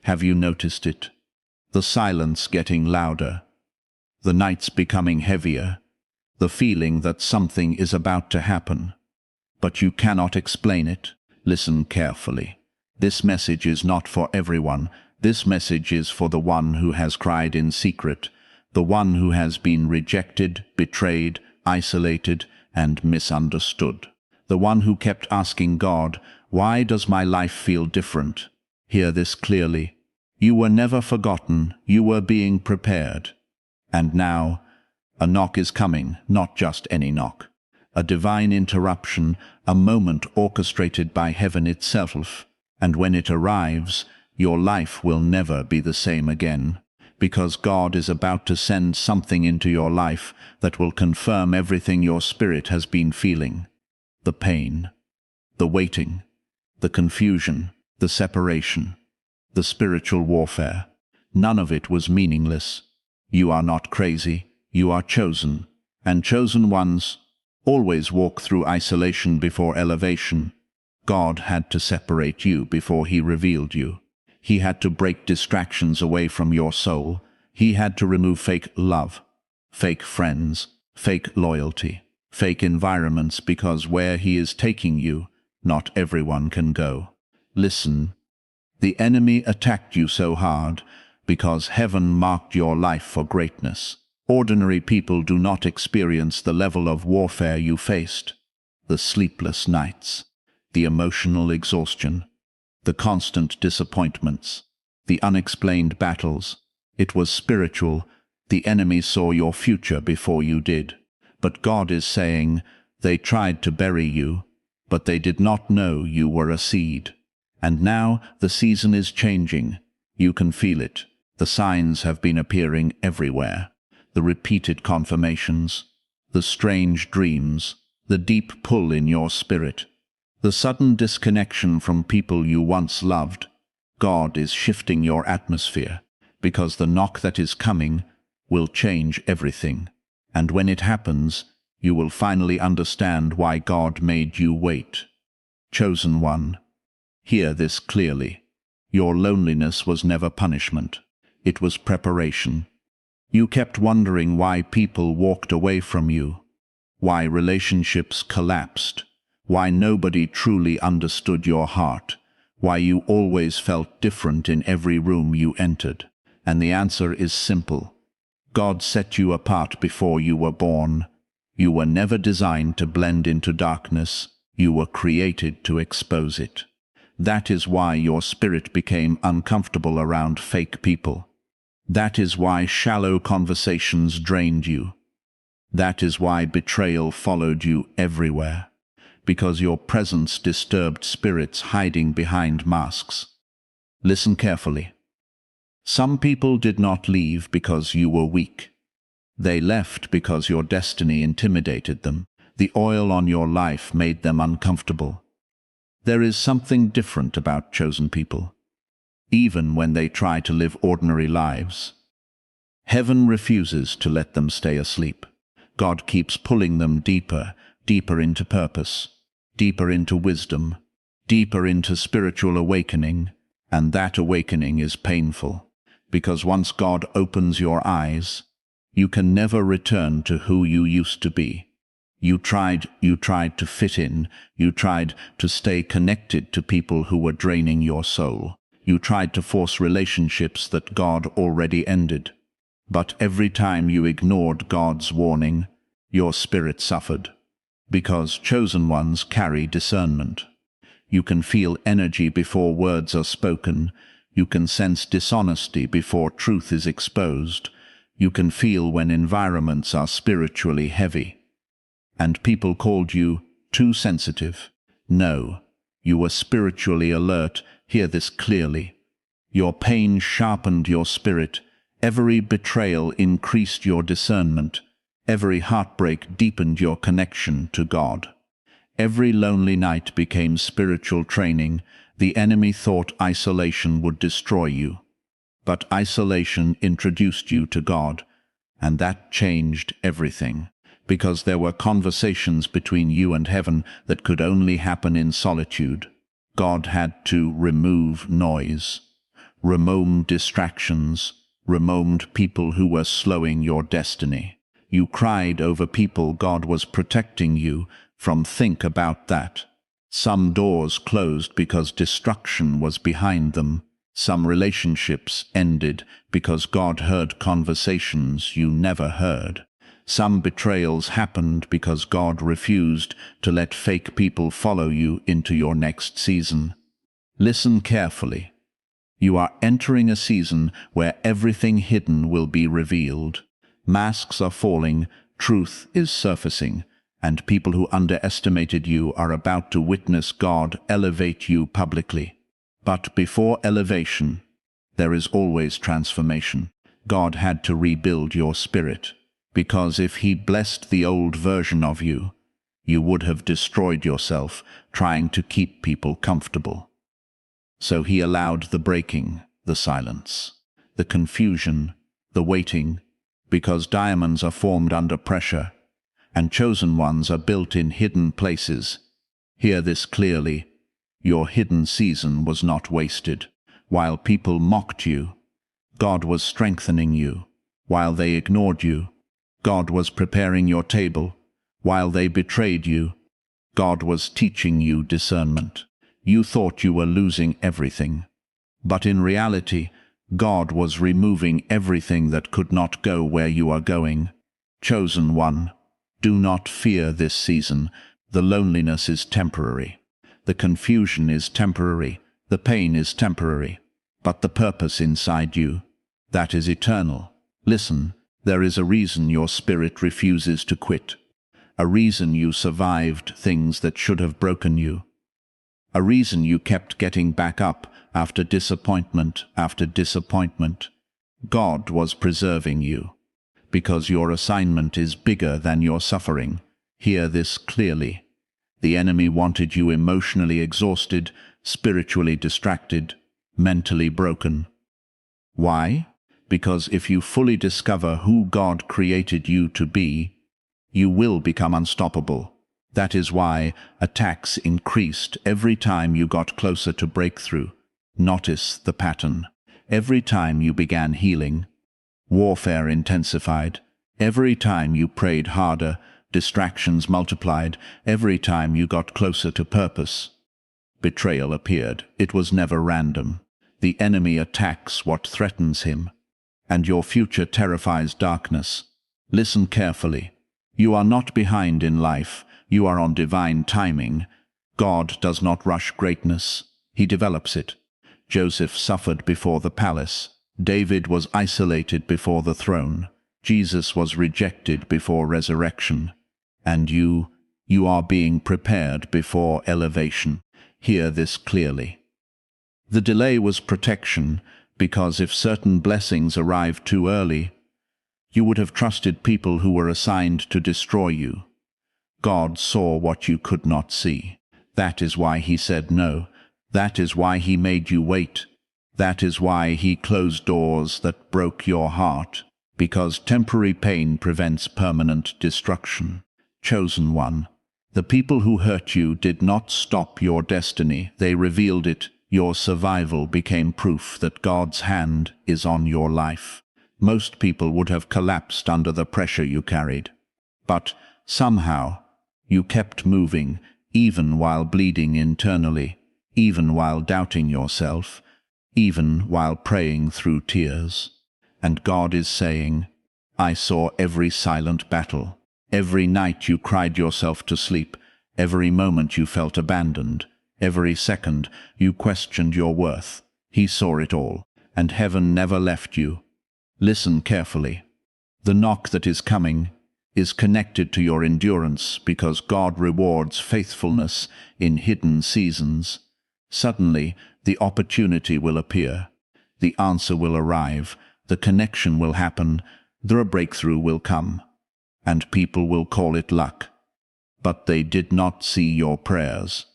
Have you noticed it? The silence getting louder, the nights becoming heavier, the feeling that something is about to happen. But you cannot explain it. Listen carefully. This message is not for everyone. This message is for the one who has cried in secret, the one who has been rejected, betrayed, isolated, and misunderstood. The one who kept asking God, "Why does my life feel different?" Hear this clearly. You were never forgotten. You were being prepared. And now, a knock is coming, not just any knock. A divine interruption, a moment orchestrated by heaven itself. And when it arrives, your life will never be the same again, because God is about to send something into your life that will confirm everything your spirit has been feeling. The pain, the waiting, the confusion, the separation, the spiritual warfare. None of it was meaningless. You are not crazy. You are chosen, and chosen ones always walk through isolation before elevation. God had to separate you before He revealed you. He had to break distractions away from your soul. He had to remove fake love, fake friends, fake loyalty, fake environments, because where He is taking you, not everyone can go. Listen, the enemy attacked you so hard because heaven marked your life for greatness. Ordinary people do not experience the level of warfare you faced. The sleepless nights, the emotional exhaustion, the constant disappointments, the unexplained battles. It was spiritual. The enemy saw your future before you did. But God is saying, they tried to bury you, but they did not know you were a seed. And now the season is changing. You can feel it. The signs have been appearing everywhere. The repeated confirmations, the strange dreams, the deep pull in your spirit, the sudden disconnection from people you once loved. God is shifting your atmosphere, because the knock that is coming will change everything. And when it happens, you will finally understand why God made you wait. Chosen one, hear this clearly. Your loneliness was never punishment. It was preparation. You kept wondering why people walked away from you, why relationships collapsed, why nobody truly understood your heart, why you always felt different in every room you entered. And the answer is simple. God set you apart before you were born. You were never designed to blend into darkness. You were created to expose it. That is why your spirit became uncomfortable around fake people. That is why shallow conversations drained you. That is why betrayal followed you everywhere, because your presence disturbed spirits hiding behind masks. Listen carefully. Some people did not leave because you were weak. They left because your destiny intimidated them. The oil on your life made them uncomfortable. There is something different about chosen people. Even when they try to live ordinary lives, heaven refuses to let them stay asleep. God keeps pulling them deeper, deeper into purpose, deeper into wisdom, deeper into spiritual awakening, and that awakening is painful, because once God opens your eyes, you can never return to who you used to be. You tried to fit in. You tried to stay connected to people who were draining your soul. You tried to force relationships that God already ended. But every time you ignored God's warning, your spirit suffered. Because chosen ones carry discernment. You can feel energy before words are spoken. You can sense dishonesty before truth is exposed. You can feel when environments are spiritually heavy. And people called you too sensitive. No, you were spiritually alert. Hear this clearly. Your pain sharpened your spirit. Every betrayal increased your discernment. Every heartbreak deepened your connection to God. Every lonely night became spiritual training. The enemy thought isolation would destroy you. But isolation introduced you to God, and that changed everything. Because there were conversations between you and heaven that could only happen in solitude. God had to remove noise. removed distractions, removed people who were slowing your destiny. You cried over people God was protecting you from. Think about that. Some doors closed because destruction was behind them. Some relationships ended because God heard conversations you never heard. Some betrayals happened because God refused to let fake people follow you into your next season. Listen carefully. You are entering a season where everything hidden will be revealed. Masks are falling, truth is surfacing, and people who underestimated you are about to witness God elevate you publicly. But before elevation, there is always transformation. God had to rebuild your spirit, because if He blessed the old version of you, you would have destroyed yourself trying to keep people comfortable. So He allowed the breaking, the silence, the confusion, the waiting, because diamonds are formed under pressure, and chosen ones are built in hidden places. Hear this clearly. Your hidden season was not wasted. While people mocked you, God was strengthening you. While they ignored you, God was preparing your table. While they betrayed you, God was teaching you discernment. You thought you were losing everything, but in reality, God was removing everything that could not go where you are going. Chosen one, do not fear this season. The loneliness is temporary. The confusion is temporary. The pain is temporary. But the purpose inside you, that is eternal. Listen, there is a reason your spirit refuses to quit. A reason you survived things that should have broken you. A reason you kept getting back up after disappointment after disappointment. God was preserving you, because your assignment is bigger than your suffering. Hear this clearly. The enemy wanted you emotionally exhausted, spiritually distracted, mentally broken. Why? Because if you fully discover who God created you to be, you will become unstoppable. That is why attacks increased every time you got closer to breakthrough. Notice the pattern. Every time you began healing, warfare intensified. Every time you prayed harder, distractions multiplied. Every time you got closer to purpose, betrayal appeared. It was never random. The enemy attacks what threatens him, and your future terrifies darkness. Listen carefully. You are not behind in life. You are on divine timing. God does not rush greatness. He develops it. Joseph suffered before the palace. David was isolated before the throne. Jesus was rejected before resurrection. And you are being prepared before elevation. Hear this clearly. The delay was protection, because if certain blessings arrived too early, you would have trusted people who were assigned to destroy you. God saw what you could not see. That is why He said no. That is why He made you wait. That is why He closed doors that broke your heart, because temporary pain prevents permanent destruction. Chosen one, the people who hurt you did not stop your destiny. They revealed it. Your survival became proof that God's hand is on your life. Most people would have collapsed under the pressure you carried. But somehow, you kept moving, even while bleeding internally, even while doubting yourself, even while praying through tears. And God is saying, I saw every silent battle, every night you cried yourself to sleep, every moment you felt abandoned, every second you questioned your worth. He saw it all, and heaven never left you. Listen carefully. The knock that is coming is connected to your endurance, because God rewards faithfulness in hidden seasons. Suddenly, the opportunity will appear. The answer will arrive. The connection will happen. The breakthrough will come. And people will call it luck. But they did not see your prayers.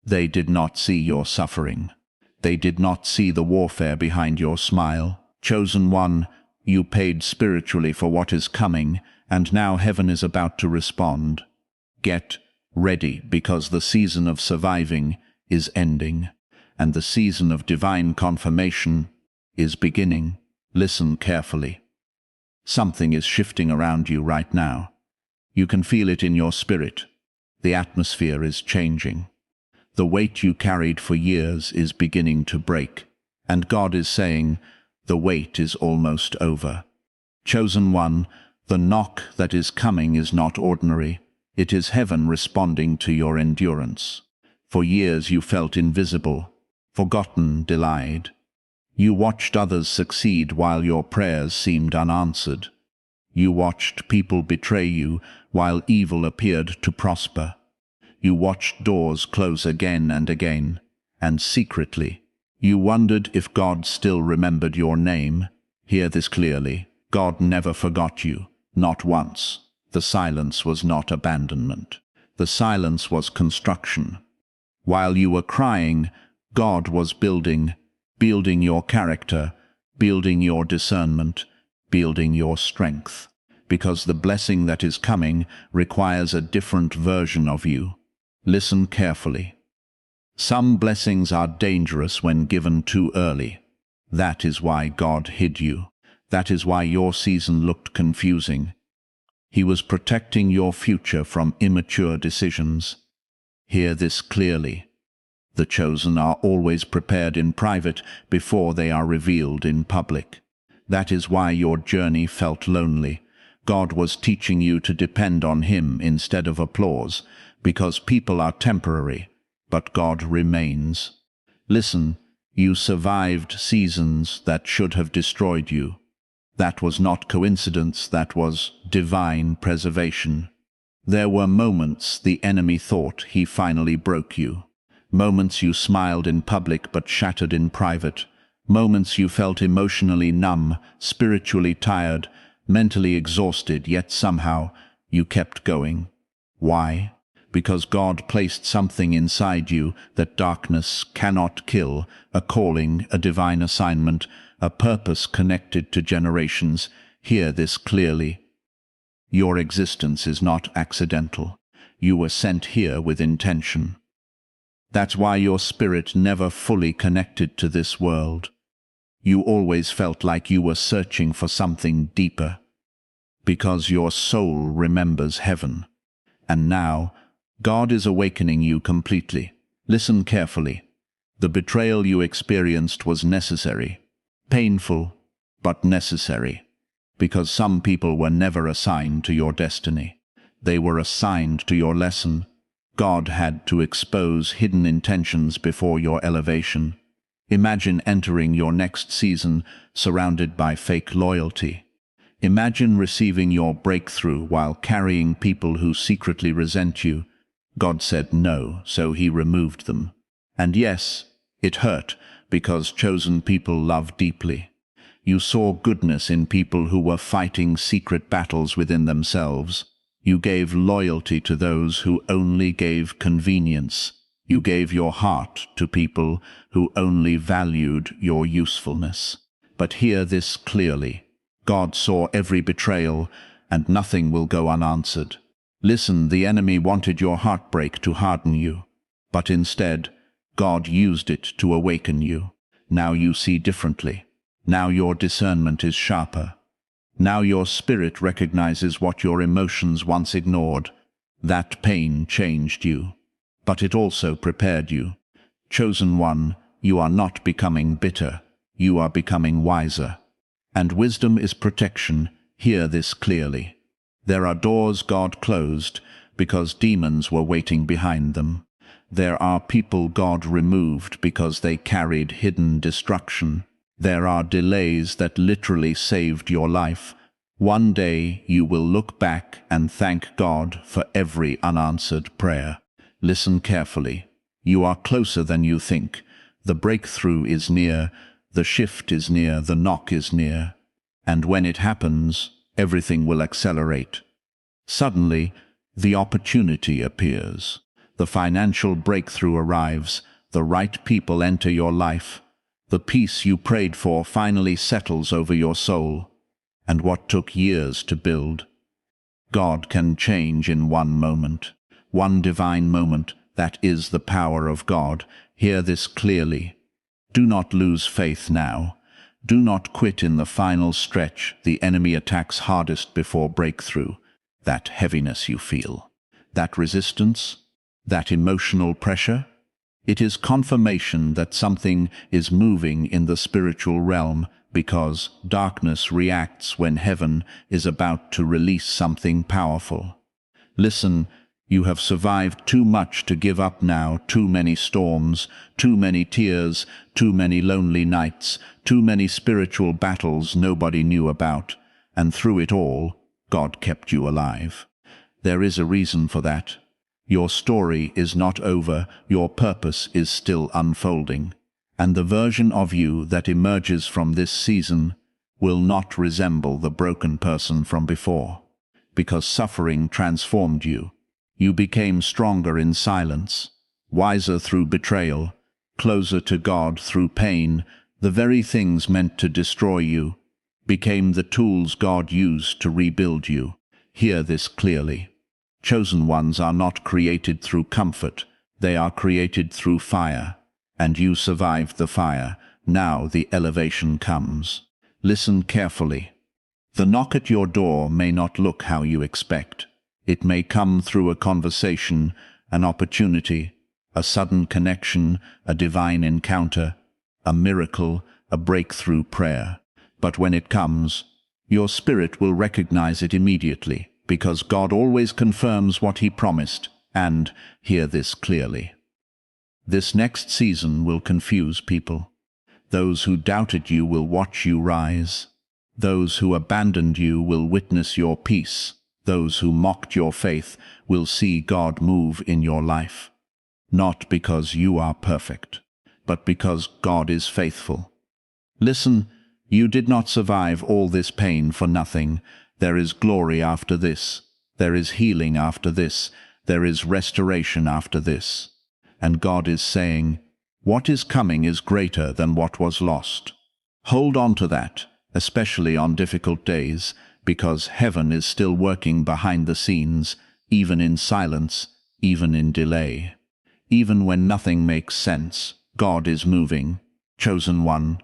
They did not see your suffering. They did not see the warfare behind your smile. Chosen one, you paid spiritually for what is coming, and now heaven is about to respond. Get ready, because the season of surviving is ending. and the season of divine confirmation is beginning. Listen carefully. Something is shifting around you right now. You can feel it in your spirit. The atmosphere is changing. The weight you carried for years is beginning to break, and God is saying, the wait is almost over. Chosen one, the knock that is coming is not ordinary. It is heaven responding to your endurance. For years you felt invisible, forgotten, delayed. You watched others succeed while your prayers seemed unanswered. You watched people betray you while evil appeared to prosper. You watched doors close again and again, and secretly, you wondered if God still remembered your name. Hear this clearly. God never forgot you, not once. The silence was not abandonment. The silence was construction. While you were crying, God was building your character, building your discernment, building your strength. Because the blessing that is coming requires a different version of you. Listen carefully. Some blessings are dangerous when given too early. That is why God hid you. That is why your season looked confusing. He was protecting your future from immature decisions. Hear this clearly. The chosen are always prepared in private before they are revealed in public. That is why your journey felt lonely. God was teaching you to depend on Him instead of applause, because people are temporary, but God remains. Listen, you survived seasons that should have destroyed you. That was not coincidence, that was divine preservation. There were moments the enemy thought he finally broke you. Moments you smiled in public but shattered in private. Moments you felt emotionally numb, spiritually tired, mentally exhausted, yet somehow you kept going. Why? Because God placed something inside you that darkness cannot kill, a calling, a divine assignment, a purpose connected to generations. Hear this clearly. Your existence is not accidental. You were sent here with intention. That's why your spirit never fully connected to this world. You always felt like you were searching for something deeper, because your soul remembers heaven. And now, God is awakening you completely. Listen carefully. The betrayal you experienced was necessary. Painful, but necessary. Because some people were never assigned to your destiny. They were assigned to your lesson. God had to expose hidden intentions before your elevation. Imagine entering your next season surrounded by fake loyalty. Imagine receiving your breakthrough while carrying people who secretly resent you. God said no, so He removed them. And yes, it hurt, because chosen people love deeply. You saw goodness in people who were fighting secret battles within themselves. You gave loyalty to those who only gave convenience. You gave your heart to people who only valued your usefulness. But hear this clearly. God saw every betrayal, and nothing will go unanswered. Listen, the enemy wanted your heartbreak to harden you, but instead, God used it to awaken you. Now you see differently. Now your discernment is sharper. Now your spirit recognizes what your emotions once ignored. That pain changed you, but it also prepared you. Chosen one, you are not becoming bitter. You are becoming wiser. And wisdom is protection. Hear this clearly. There are doors God closed because demons were waiting behind them. There are people God removed because they carried hidden destruction. There are delays that literally saved your life. One day you will look back and thank God for every unanswered prayer. Listen carefully. You are closer than you think. The breakthrough is near. The shift is near. The knock is near. And when it happens, everything will accelerate. Suddenly, the opportunity appears. The financial breakthrough arrives. The right people enter your life. The peace you prayed for finally settles over your soul. And what took years to build, God can change in one moment. One divine moment That is the power of God. Hear this clearly. Do not lose faith now. Do not quit in the final stretch. The enemy attacks hardest before breakthrough. That heaviness you feel, that resistance, that emotional pressure, it is confirmation that something is moving in the spiritual realm, because darkness reacts when heaven is about to release something powerful. Listen, you have survived too much to give up now. Too many storms, too many tears, too many lonely nights, too many spiritual battles nobody knew about, and through it all, God kept you alive. There is a reason for that. Your story is not over, your purpose is still unfolding, and the version of you that emerges from this season will not resemble the broken person from before, because suffering transformed you. You became stronger in silence, wiser through betrayal, closer to God through pain. The very things meant to destroy you became the tools God used to rebuild you. Hear this clearly. Chosen ones are not created through comfort, they are created through fire, and you survived the fire. Now the elevation comes. Listen carefully. The knock at your door may not look how you expect. It may come through a conversation, an opportunity, a sudden connection, a divine encounter, a miracle, a breakthrough prayer. But when it comes, your spirit will recognize it immediately, because God always confirms what He promised. And hear this clearly. This next season will confuse people. Those who doubted you will watch you rise. Those who abandoned you will witness your peace. Those who mocked your faith will see God move in your life. Not because you are perfect, but because God is faithful. Listen, you did not survive all this pain for nothing. There is glory after this. There is healing after this. There is restoration after this. And God is saying, what is coming is greater than what was lost. Hold on to that, especially on difficult days, because heaven is still working behind the scenes, even in silence, even in delay. Even when nothing makes sense, God is moving. Chosen one,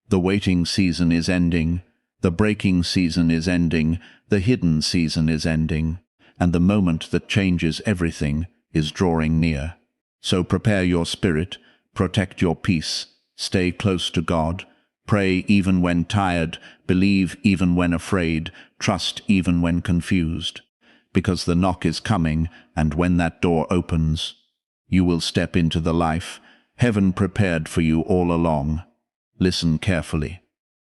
the waiting season is ending, the breaking season is ending, the hidden season is ending, and the moment that changes everything is drawing near. So prepare your spirit, protect your peace, stay close to God, pray even when tired, believe even when afraid, trust even when confused. Because the knock is coming, and when that door opens, you will step into the life heaven prepared for you all along. Listen carefully.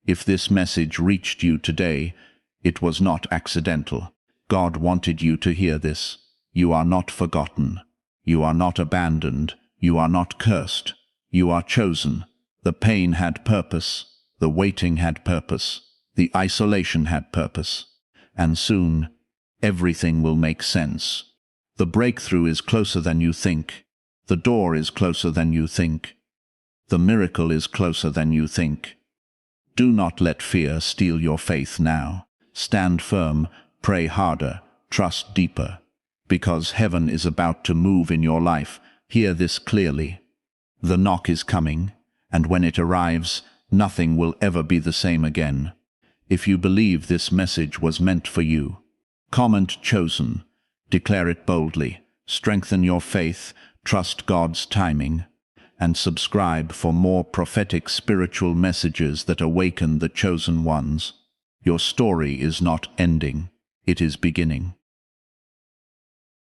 If this message reached you today, it was not accidental. God wanted you to hear this. You are not forgotten. You are not abandoned. You are not cursed. You are chosen. The pain had purpose. The waiting had purpose. The isolation had purpose. And soon, everything will make sense. The breakthrough is closer than you think. The door is closer than you think. The miracle is closer than you think. Do not let fear steal your faith now. Stand firm, pray harder, trust deeper, because heaven is about to move in your life. Hear this clearly. The knock is coming, and when it arrives, nothing will ever be the same again. If you believe this message was meant for you, comment chosen, declare it boldly, strengthen your faith, trust God's timing, and subscribe for more prophetic spiritual messages that awaken the chosen ones. Your story is not ending, it is beginning.